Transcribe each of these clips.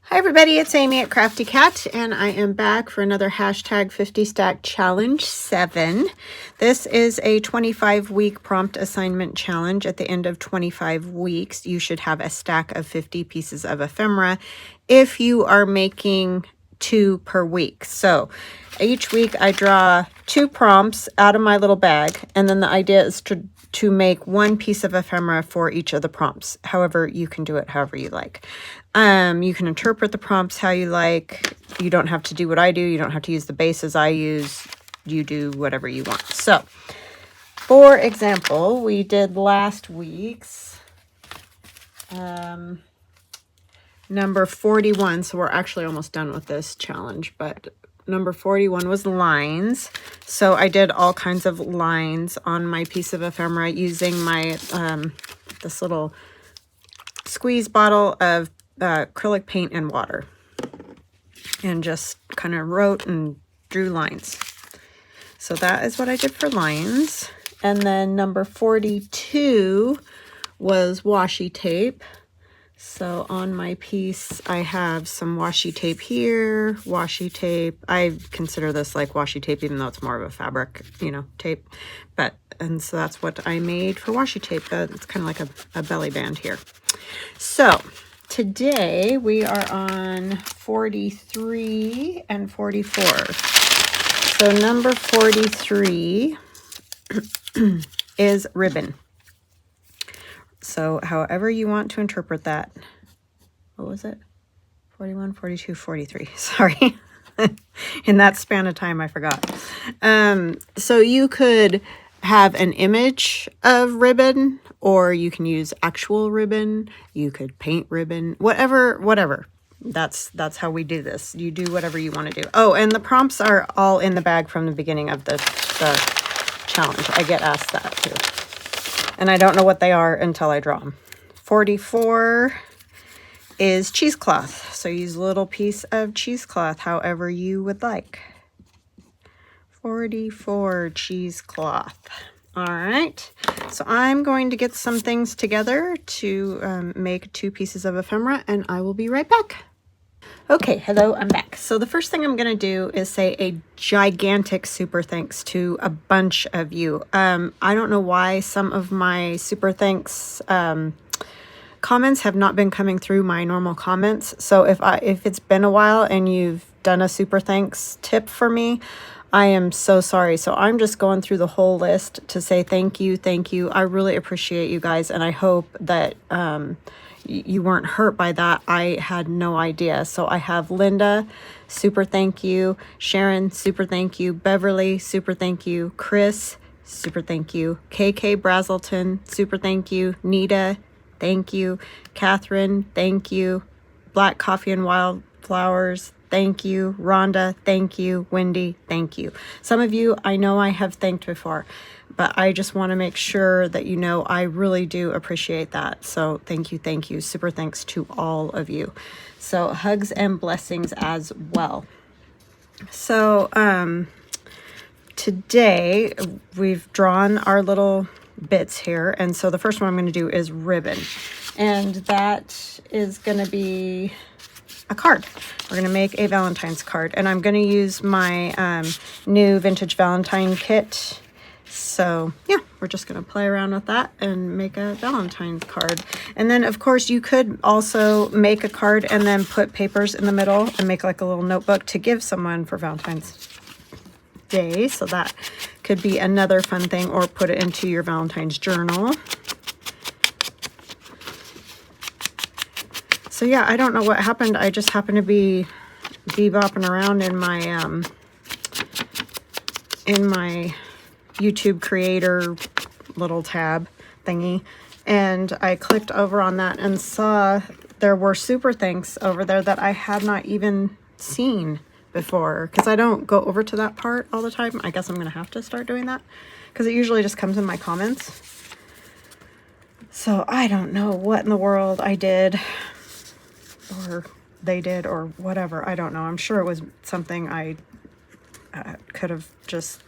Hi everybody, it's Amy at Crafty Cat, and I am back for another hashtag 50 Stack Challenge 7. This is a 25-week prompt assignment challenge. At the end of 25 weeks, you should have a stack of 50 pieces of ephemera if you are making 2 per week. So each week I draw 2 prompts out of my little bag, and then the idea is to make 1 piece of ephemera for each of the prompts. However, you can do it however you like. You can interpret the prompts how you like. You don't have to do what I do. You don't have to use the bases I use. You do whatever you want. So, for example, we did last week's number 41. So we're actually almost done with this challenge, but number 41 was lines. So I did all kinds of lines on my piece of ephemera using my this little squeeze bottle of acrylic paint and water, and just kind of wrote and drew lines. So that is what I did for lines. And then number 42 was washi tape. So on my piece I have some washi tape here, washi tape. I consider this like washi tape even though it's more of a fabric, tape. And so that's what I made for washi tape. It's kind of like a belly band here. So today we are on 43 and 44. So number 43 is ribbon. So however you want to interpret that. What was it? 41, 42, 43. Sorry. In that span of time, I forgot. So you could have an image of ribbon, or you can use actual ribbon. You could paint ribbon, whatever. That's how we do this. You do whatever you want to do. Oh, and the prompts are all in the bag from the beginning of the challenge. I get asked that too. And I don't know what they are until I draw them. 44 is cheesecloth. So use a little piece of cheesecloth however you would like. 44 cheesecloth. All right. So I'm going to get some things together to make 2 pieces of ephemera, and I will be right back. Okay, hello, I'm back. So the first thing I'm going to do is say a gigantic super thanks to a bunch of you. I don't know why some of my super thanks comments have not been coming through my normal comments. So if it's been a while and you've done a super thanks tip for me, I am so sorry. So I'm just going through the whole list to say thank you. I really appreciate you guys, and I hope that you weren't hurt by that. I had no idea. So I have Linda, super thank you. Sharon, super thank you. Beverly, super thank you. Chris, super thank you. KK Brazelton, super thank you. Nita, thank you. Catherine, thank you. Black Coffee and Wildflowers, thank you. Rhonda, thank you. Wendy, thank you. Some of you I know I have thanked before, but I just want to make sure that you know I really do appreciate that. So thank you. Super thanks to all of you. So hugs and blessings as well. So today we've drawn our little bits here. And so the first one I'm going to do is ribbon. And that is going to be a card. We're going to make a Valentine's card. And I'm going to use my new vintage Valentine kit. So yeah, we're just going to play around with that and make a Valentine's card. And then of course you could also make a card and then put papers in the middle and make like a little notebook to give someone for Valentine's Day. So that could be another fun thing, or put it into your Valentine's journal. So yeah, I don't know what happened. I just happened to be bebopping around in my YouTube creator little tab thingy, and I clicked over on that and saw there were super thanks over there that I had not even seen before, because I don't go over to that part all the time. I guess I'm gonna have to start doing that because it usually just comes in my comments. So I don't know what in the world I did, or they did, or whatever. I don't know. I'm sure it was something I could have just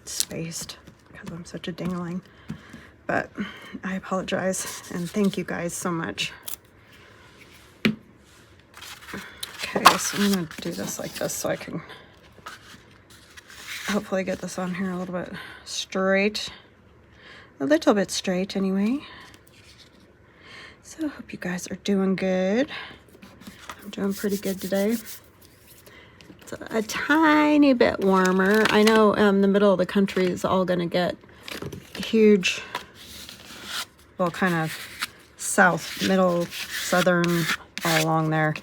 spaced because I'm such a dingling. But I apologize, and thank you guys so much. this. I'm gonna do this like this so I can hopefully get this on here a little bit straight. A little bit straight anyway. So I hope you guys are doing good. I'm doing pretty good today. It's a tiny bit warmer. I know the middle of the country is all gonna get huge, well, kind of south, middle, southern, all along there.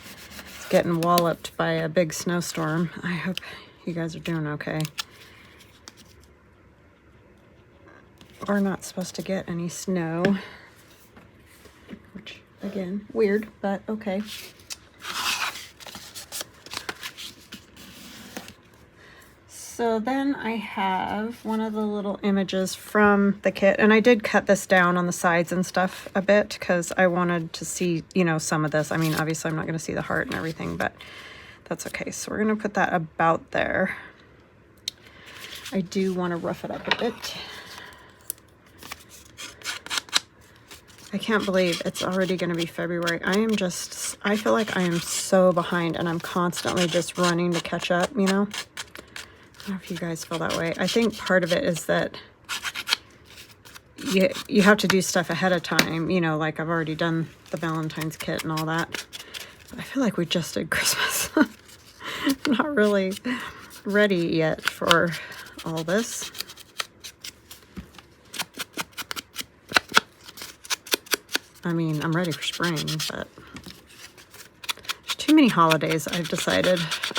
It's getting walloped by a big snowstorm. I hope you guys are doing okay. We're not supposed to get any snow, which, again, weird, but okay. So then I have one of the little images from the kit, and I did cut this down on the sides and stuff a bit because I wanted to see, you know, some of this. I mean, obviously I'm not going to see the heart and everything, but that's okay. So we're going to put that about there. I do want to rough it up a bit. I can't believe it's already going to be February. I feel like I am so behind and I'm constantly just running to catch up, you know? I don't know if you guys feel that way. I think part of it is that you have to do stuff ahead of time. You know, like I've already done the Valentine's kit and all that. But I feel like we just did Christmas. Not really ready yet for all this. I mean, I'm ready for spring, but there's too many holidays, I've decided.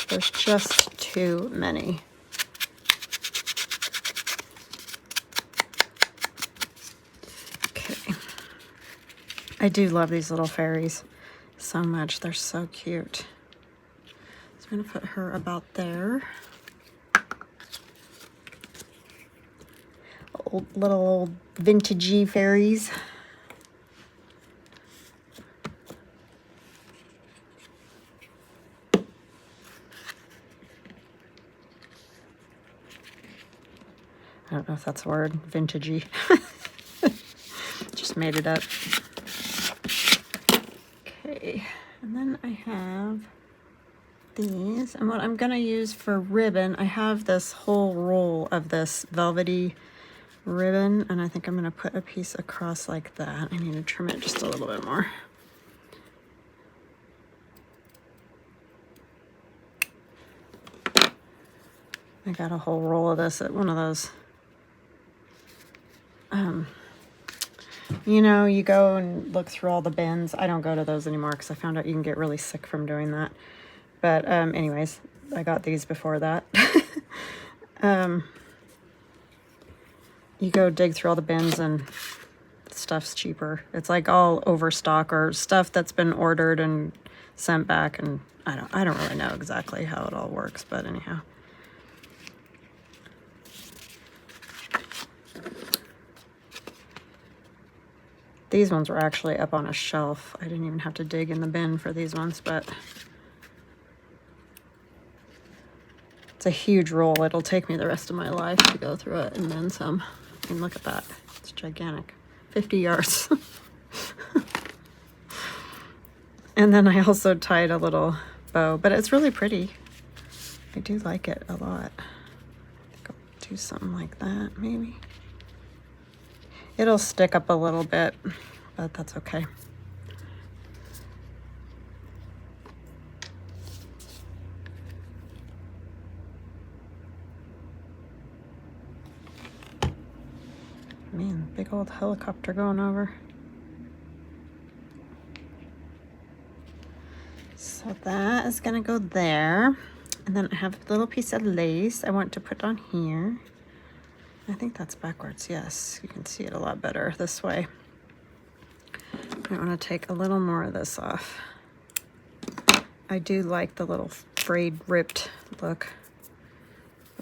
There's just too many. I do love these little fairies so much. They're so cute. So I'm going to put her about there. Little old vintagey fairies. I don't know if that's a word, vintagey. Just made it up. Okay, and then I have these, and what I'm gonna use for ribbon, I have this whole roll of this velvety ribbon, and I think I'm gonna put a piece across like that. I need to trim it just a little bit more. I got a whole roll of this at one of those you know, you go and look through all the bins. I don't go to those anymore because I found out you can get really sick from doing that. But anyways, I got these before that. You go dig through all the bins and stuff's cheaper. It's like all overstock or stuff that's been ordered and sent back, and I don't really know exactly how it all works, but anyhow. These ones were actually up on a shelf. I didn't even have to dig in the bin for these ones, but it's a huge roll. It'll take me the rest of my life to go through it and then some. I mean, look at that. It's gigantic. 50 yards. And then I also tied a little bow, but it's really pretty. I do like it a lot. I think I'll do something like that, maybe. It'll stick up a little bit, but that's okay. Man, big old helicopter going over. So that is gonna go there. And then I have a little piece of lace I want to put on here. I think that's backwards, yes. You can see it a lot better this way. I want to take a little more of this off. I do like the little frayed, ripped look.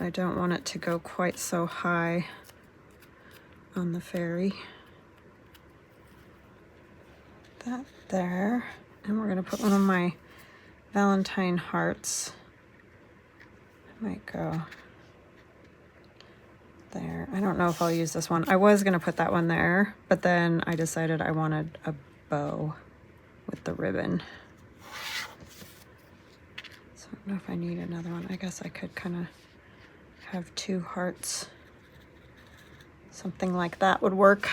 I don't want it to go quite so high on the fairy. That there. And we're going to put one of my Valentine hearts. I might go there. I don't know if I'll use this one. I was going to put that one there, but then I decided I wanted a bow with the ribbon. don't know if I need another one. I guess I could kind of have 2 hearts. Something like that would work.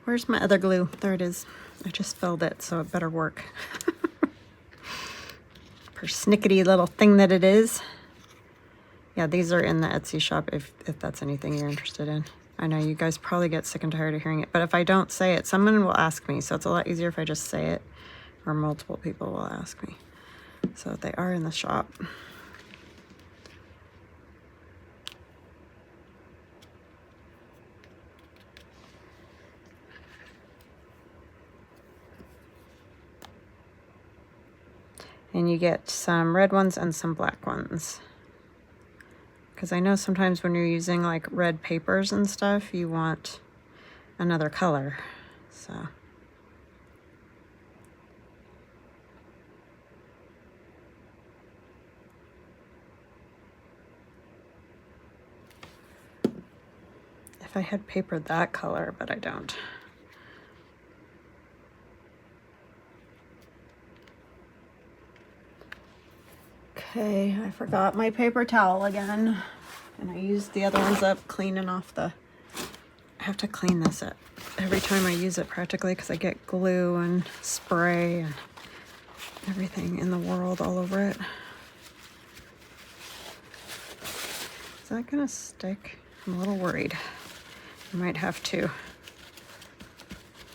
Where's my other glue? There it is. I just filled it, so it better work. Persnickety little thing that it is. Yeah, these are in the Etsy shop if that's anything you're interested in. I know you guys probably get sick and tired of hearing it, but if I don't say it, someone will ask me, so it's a lot easier if I just say it, or multiple people will ask me. So they are in the shop. And you get some red ones and some black ones. Because I know sometimes when you're using like red papers and stuff, you want another color. So. If I had paper that color, but I don't. Okay, I forgot my paper towel again. And I used the other ones up cleaning off the... I have to clean this up every time I use it practically because I get glue and spray and everything in the world all over it. Is that gonna stick? I'm a little worried. I might have to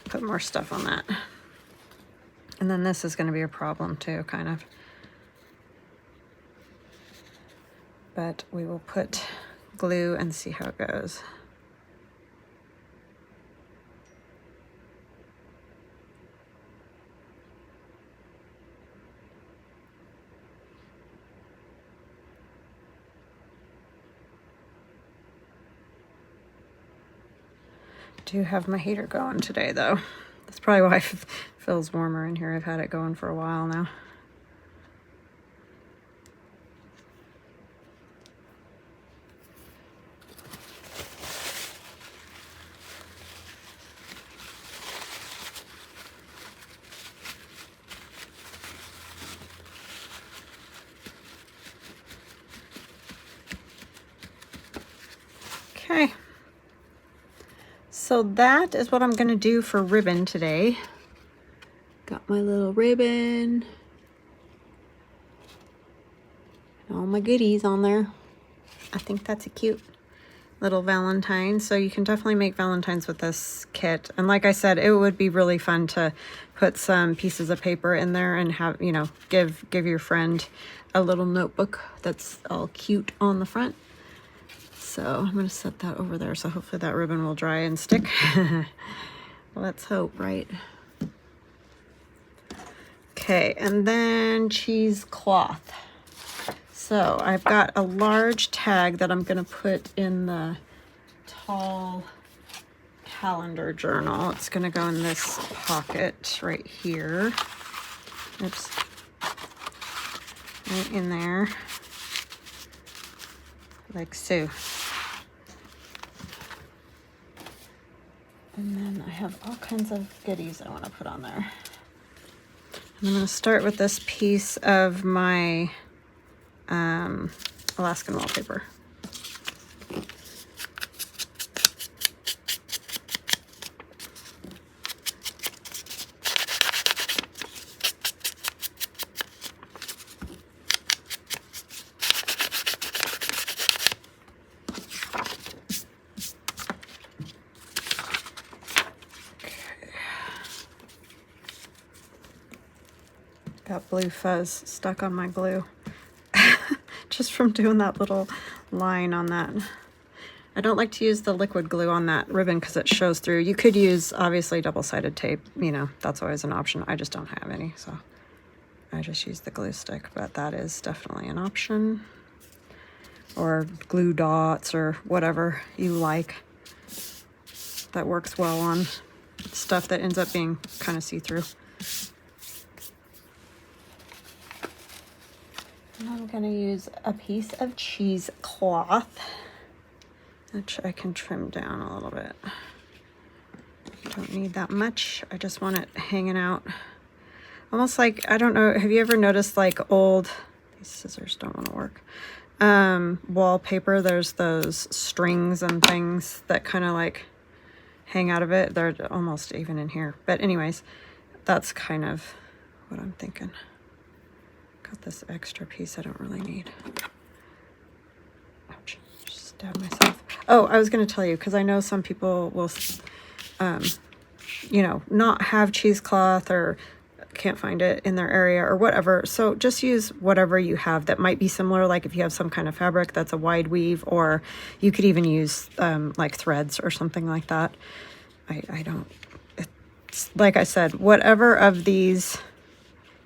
put more stuff on that. And then this is gonna be a problem too, kind of. But we will put glue and see how it goes. I do have my heater going today though. That's probably why it feels warmer in here. I've had it going for a while now. Okay, so that is what I'm going to do for ribbon today. Got my little ribbon and all my goodies on there. I think that's a cute little Valentine. So you can definitely make Valentines with this kit. And like I said, it would be really fun to put some pieces of paper in there and have, you know, give your friend a little notebook that's all cute on the front. So I'm going to set that over there. So hopefully that ribbon will dry and stick. Let's hope, right? Okay, and then cheesecloth. So I've got a large tag that I'm going to put in the tall calendar journal. It's going to go in this pocket right here. Oops. Right in there. Like so. And then I have all kinds of goodies I want to put on there. And I'm going to start with this piece of my Alaskan wallpaper. Got blue fuzz stuck on my glue just from doing that little line on that. I don't like to use the liquid glue on that ribbon because it shows through. You could use obviously double-sided tape, you know, that's always an option. I just don't have any, so I just use the glue stick, but that is definitely an option. Or glue dots or whatever you like. That works well on stuff that ends up being kind of see-through. And I'm going to use a piece of cheesecloth, which I can trim down a little bit. Don't need that much. I just want it hanging out. Almost like, I don't know, have you ever noticed like old These scissors don't want to work. Wallpaper, there's those strings and things that kind of like hang out of it. They're almost even in here. But anyways, that's kind of what I'm thinking. Got this extra piece I don't really need. Ouch, just stabbed myself. Oh, I was going to tell you, because I know some people will, you know, not have cheesecloth or can't find it in their area or whatever. So just use whatever you have that might be similar. Like if you have some kind of fabric that's a wide weave, or you could even use like threads or something like that. I don't, it's, like I said, whatever of these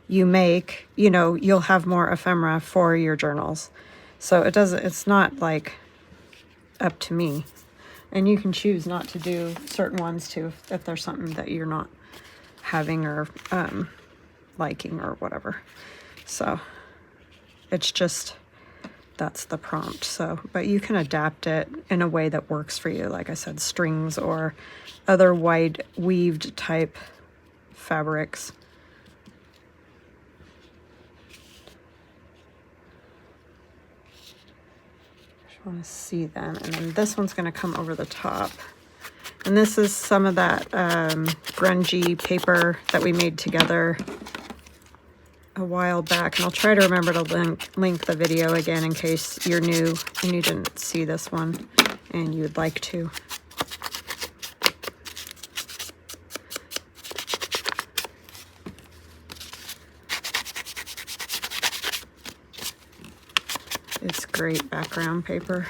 you make, you know, you'll have more ephemera for your journals. So it doesn't, it's not like up to me. And you can choose not to do certain ones too, if there's something that you're not having or liking or whatever. So it's just, that's the prompt. So, but you can adapt it in a way that works for you. Like I said, strings or other wide weaved type fabrics. Just want to see them. And then this one's going to come over the top. And this is some of that grungy paper that we made together a while back. And I'll try to remember to link the video again in case you're new and you didn't see this one and you'd like to. It's great background paper.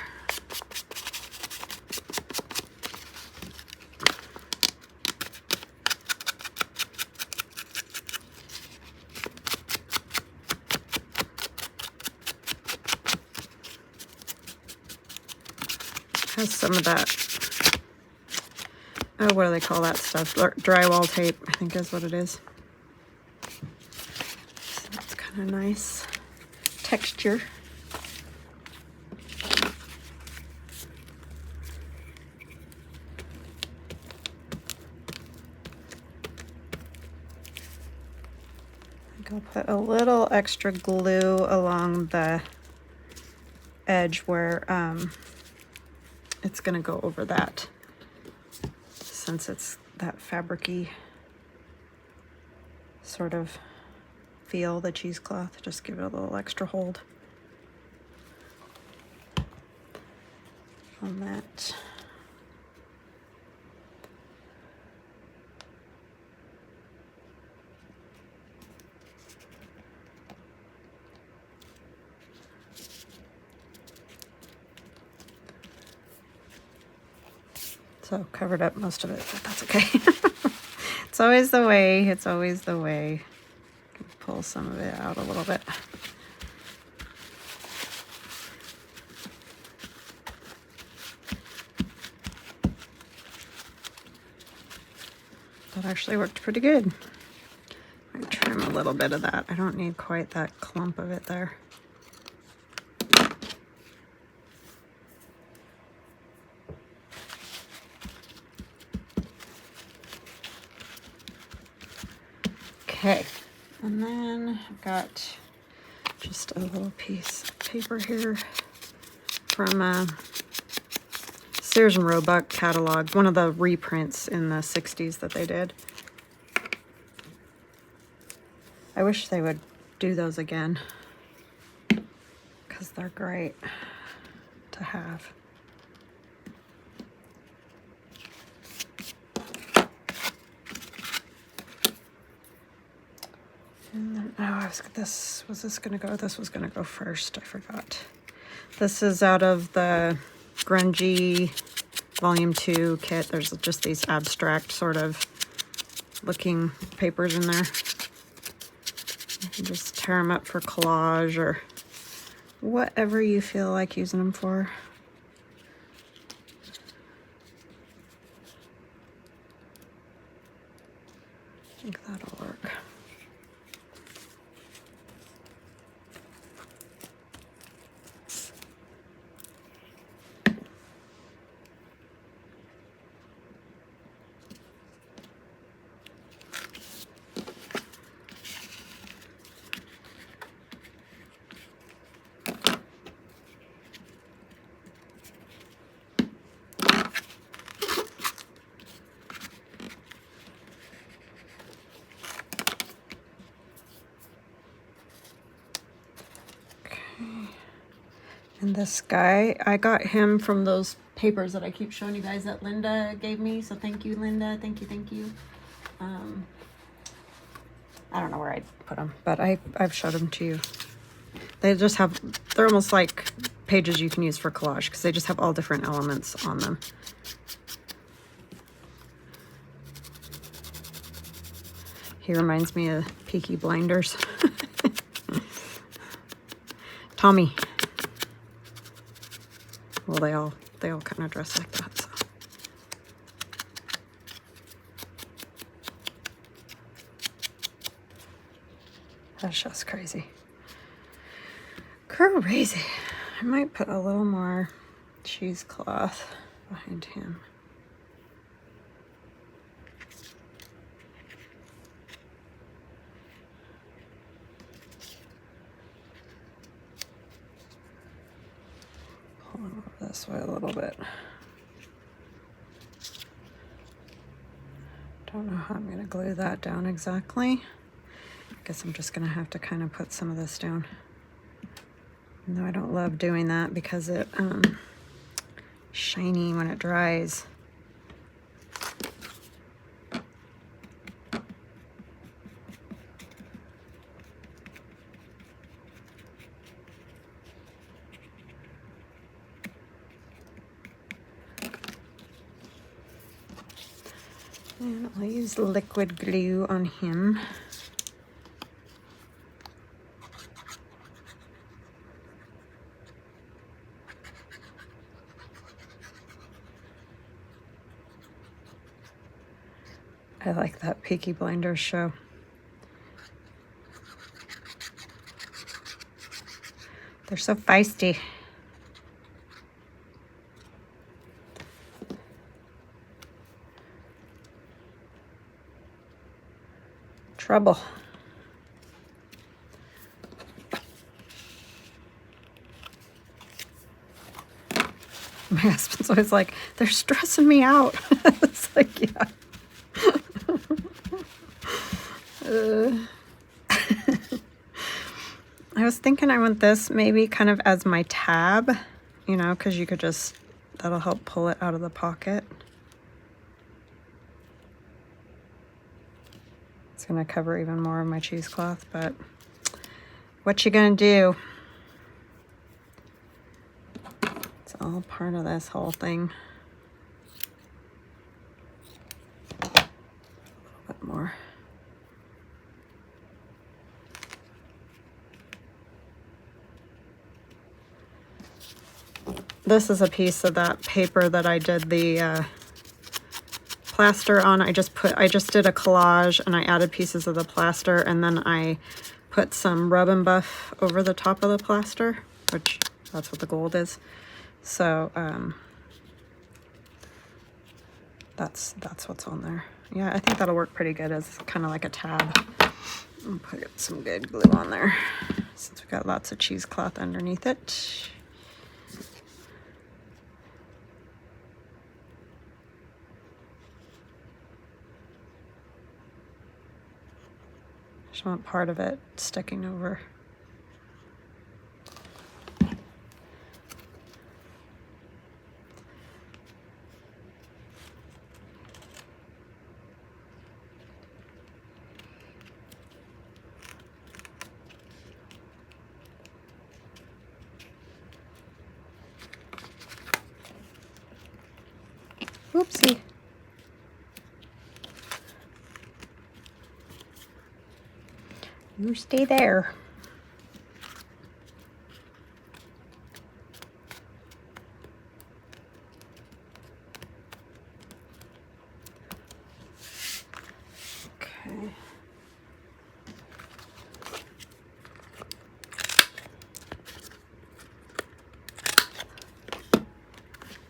Has some of that, oh, what do they call that stuff? Drywall tape, I think is what it is. So that's kind of nice texture. I think I'll put a little extra glue along the edge where it's going to go over that, since it's that fabric-y sort of feel, the cheesecloth. Just give it a little extra hold on that. So covered up most of it, but that's okay. It's always the way. It's always the way. Pull some of it out a little bit. That actually worked pretty good. I'm gonna trim a little bit of that. I don't need quite that clump of it there. Okay, and then I've got just a little piece of paper here from Sears and Roebuck catalog, one of the reprints in the 60s that they did. I wish they would do those again, because they're great to have. And then, oh, was this gonna go? This was gonna go first. I forgot. This is out of the Grungy Vol.2 kit. There's just these abstract sort of looking papers in there. You can just tear them up for collage or whatever you feel like using them for. I think that'll work. And this guy, I got him from those papers that I keep showing you guys that Linda gave me. So thank you, Linda. Thank you, thank you. I don't know where I put them, but I've showed them to you. They just have, they're almost like pages you can use for collage because they just have all different elements on them. He reminds me of Peaky Blinders. Tommy. Well, they all kind of dress like that, so. That's just crazy. Crazy. I might put a little more cheesecloth behind him. Pull him over this way a little bit. Don't know how I'm going to glue that down exactly. I guess I'm just going to have to kind of put some of this down. No, I don't love doing that because it shiny when it dries. And I'll use liquid glue on him. I like that Peaky Blinders show. They're so feisty. Trouble. My husband's always like, they're stressing me out. It's like, yeah. I was thinking I want this maybe kind of as my tab, you know, because you could just, that'll help pull it out of the pocket. It's going to cover even more of my cheesecloth, but what you going to do? It's all part of this whole thing. A little bit more. This is a piece of that paper that I did the plaster on. I just did a collage and I added pieces of the plaster and then I put some rub and buff over the top of the plaster, which that's what the gold is. So that's what's on there. Yeah, I think that'll work pretty good as kind of like a tab. I'll put some good glue on there since we've got lots of cheesecloth underneath it. Just want part of it sticking over. Whoopsie. You stay there. Okay.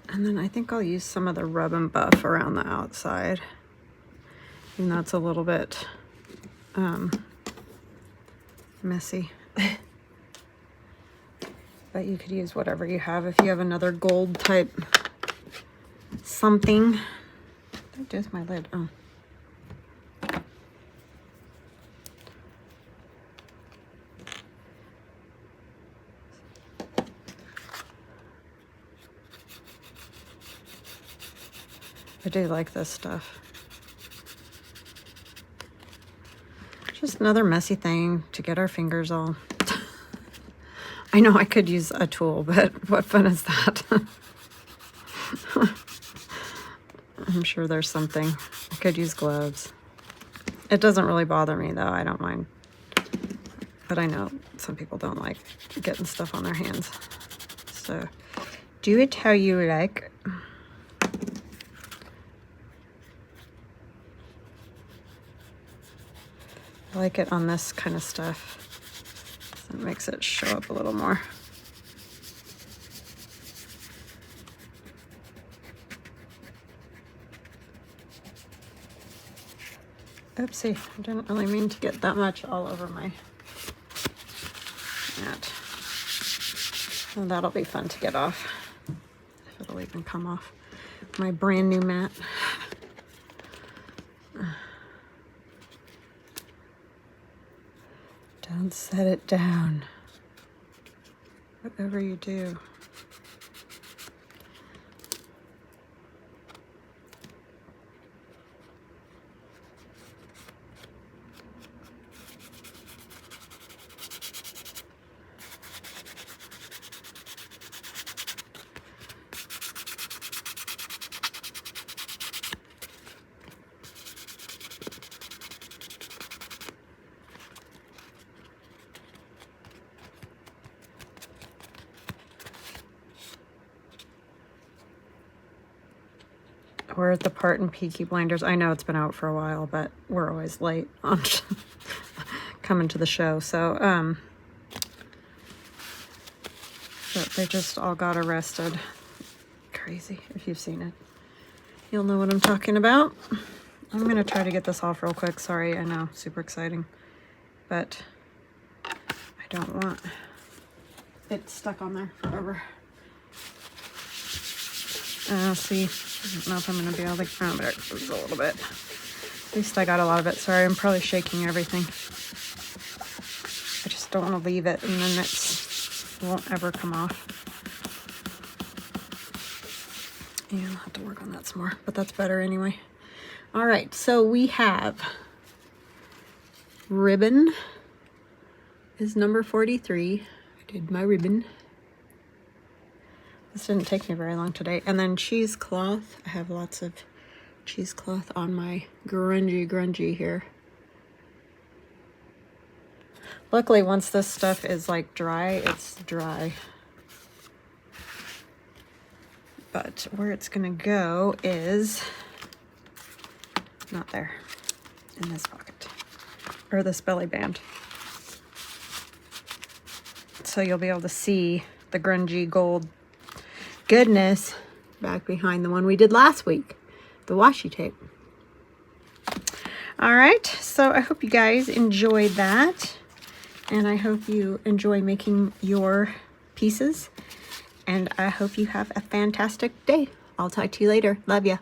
And then I think I'll use some of the rub and buff around the outside. And that's a little bit messy. But you could use whatever you have. If you have another gold type something. What did I do with my lid? Oh. I do like this stuff. Just another messy thing to get our fingers all... I know I could use a tool, but what fun is that? I'm sure there's something. I could use gloves. It doesn't really bother me though, I don't mind. But I know some people don't like getting stuff on their hands. So do it how you like. I like it on this kind of stuff. So it makes it show up a little more. Oopsie, I didn't really mean to get that much all over my mat. And that'll be fun to get off, if it'll even come off my brand new mat. Don't set it down, whatever you do. We're at the part in Peaky Blinders. I know it's been out for a while, but we're always late on coming to the show. So, but they just all got arrested. Crazy. If you've seen it, you'll know what I'm talking about. I'm going to try to get this off real quick. Sorry, I know, super exciting, but I don't want it stuck on there forever. See, I don't know if I'm going to be able to, oh, but it was a little bit. At least I got a lot of it. Sorry, I'm probably shaking everything. I just don't want to leave it and then it won't ever come off. Yeah, I'll have to work on that some more, but that's better anyway. All right, so we have ribbon is number 43. I did my ribbon. This didn't take me very long today. And then cheesecloth. I have lots of cheesecloth on my grungy here. Luckily, once this stuff is like dry, it's dry. But where it's gonna go is not there, in this pocket, or this belly band. So you'll be able to see the grungy gold goodness back behind the one we did last week, the washi tape. All right, so I hope you guys enjoyed that, and I hope you enjoy making your pieces, and I hope you have a fantastic day. I'll talk to you later. Love ya.